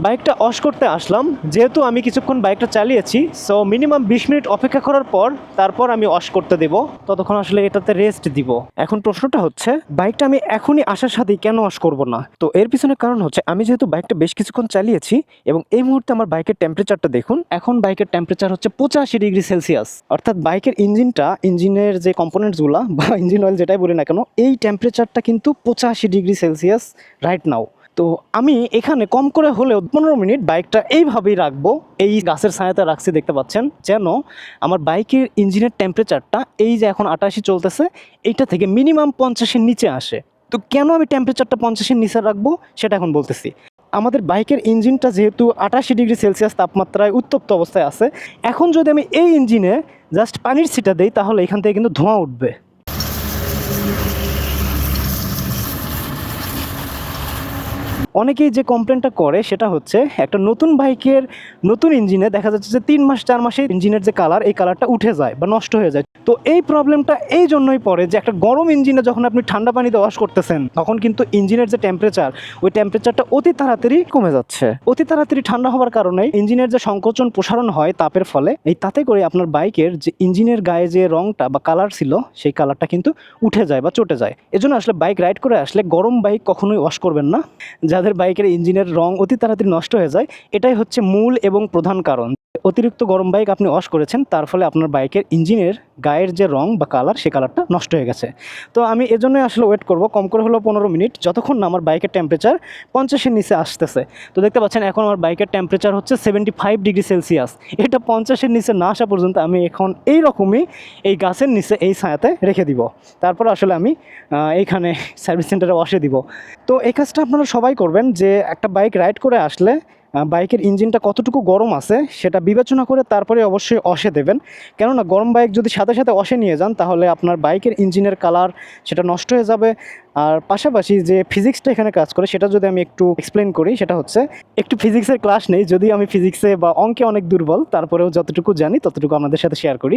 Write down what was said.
বাইকটা অশ করতে আসলাম, যেহেতু আমি কিছুক্ষণ বাইকটা চালিয়েছি, সো মিনিমাম 20 মিনিট অপেক্ষা করার পর তারপর আমি অশ করতে দেব। ততক্ষণ আসলে এটাতে রেস্ট দিব। এখন প্রশ্নটা হচ্ছে, বাইকটা আমি এখনই আসার সাথেই কেন অশ করব না? তো এর পিছনে কারণ হচ্ছে, আমি যেহেতু বাইকটা বেশ কিছুক্ষণ চালিয়েছি এবং এই মুহূর্তে আমার বাইকের টেম্পারেচারটা দেখুন। এখন বাইকের টেম্পারেচার হচ্ছে 85 ডিগ্রি সেলসিয়াস। অর্থাৎ বাইকের ইঞ্জিনের যে কম্পোনেন্টসগুলো বা ইঞ্জিন অয়েল যেটাই বলি না কেন, এই টেম্পারেচারটা কিন্তু 85 ডিগ্রি সেলসিয়াস রাইট নাও। তো আমি এখানে কম করে হলেও 15 মিনিট বাইকটা এইভাবেই রাখবো। এই গাছের ছায়াতে রাখছি, দেখতে পাচ্ছেন, যেন আমার বাইকের ইঞ্জিনের টেম্পারেচারটা এই যে এখন 88 চলতেছে, এইটা থেকে মিনিমাম 50-এর নিচে আসে। তো কেন আমি টেম্পারেচারটা 50-এর নিচে রাখবো সেটা এখন বলতেছি। আমাদের বাইকের ইঞ্জিনটা যেহেতু 88 ডিগ্রি সেলসিয়াস তাপমাত্রায় উত্তপ্ত অবস্থায় আছে, এখন যদি আমি এই ইঞ্জিনে জাস্ট পানির ছিটা দেই, তাহলে এখান থেকে কিন্তু ধোঁয়া উঠবে। অনেকেই যে কমপ্লেনটা করে সেটা হচ্ছে, একটা নতুন বাইকের নতুন ইঞ্জিনে দেখা যাচ্ছে যে 3 মাস 4 মাসে ইঞ্জিনের যে কালার, এই কালারটা উঠে যায় বা নষ্ট হয়ে যায়। তো এই প্রবলেমটা এই জন্যই পড়ে যে একটা গরম ইঞ্জিনে যখন আপনি ঠান্ডা পানিতে ওয়াশ করতেছেন, তখন কিন্তু ইঞ্জিনের যে টেম্পারেচার, ওই টেম্পারেচারটা অতি তাড়াতাড়ি কমে যাচ্ছে। অতি তাড়াতাড়ি ঠান্ডা হওয়ার কারণে ইঞ্জিনের যে সংকোচন প্রসারণ হয় তাপের ফলে, এই তাতে করে আপনার বাইকের যে ইঞ্জিনের গায়ে যে রংটা বা কালার ছিল, সেই কালারটা কিন্তু উঠে যায় বা চটে যায়। এজন্য আসলে বাইক রাইড করে আসলে গরম বাইক কখনোই ওয়াশ করবেন না। যাদের বাইকের ইঞ্জিনের রং অতি তাড়াতাড়ি নষ্ট হয়ে যায়, এটাই হচ্ছে মূল এবং প্রধান কারণ। অতিরিক্ত গরম বাইক আপনি ওয়াশ করেছেন, তার ফলে আপনার বাইকের ইঞ্জিনের গায়ের যে রং বা কালার, সে কালারটা নষ্ট হয়ে গেছে। তো আমি এজন্যই আসলে ওয়েট করব কম করে হলো 15 মিনিট, যতক্ষণ না আমার বাইকের টেম্পারেচার 50-এর নিচে আসতেছে। তো দেখতে পাচ্ছেন এখন আমার বাইকের টেম্পারেচার হচ্ছে 75 ডিগ্রি সেলসিয়াস। এটা 50-এর নিচে না আসা পর্যন্ত আমি এখন এই রকমই এই গাছের নিচে এই ছায়াতে রেখে দিব। তারপর আসলে আমি এইখানে সার্ভিস সেন্টারে ওয়াশে দিব। তো এই কাজটা আপনারা সবাই করবেন, যে একটা বাইক রাইড করে আসলে বাইকের ইঞ্জিনটা কতটুকু গরম আছে সেটা বিবেচনা করে তারপরে অবশ্যই অশে দেবেন। কেননা গরম বাইক যদি সাথে সাথে অশে নিয়ে যান, তাহলে আপনার বাইকের ইঞ্জিনের কালার সেটা নষ্ট হয়ে যাবে। আর পাশাপাশি যে ফিজিক্সটা এখানে কাজ করে, সেটা যদি আমি একটু এক্সপ্লেন করি, সেটা হচ্ছে, একটু ফিজিক্সের ক্লাস নেই, যদি আমি ফিজিক্সে বা অঙ্কে অনেক দুর্বল, তারপরেও যতটুকু জানি ততটুকু আপনাদের সাথে শেয়ার করি।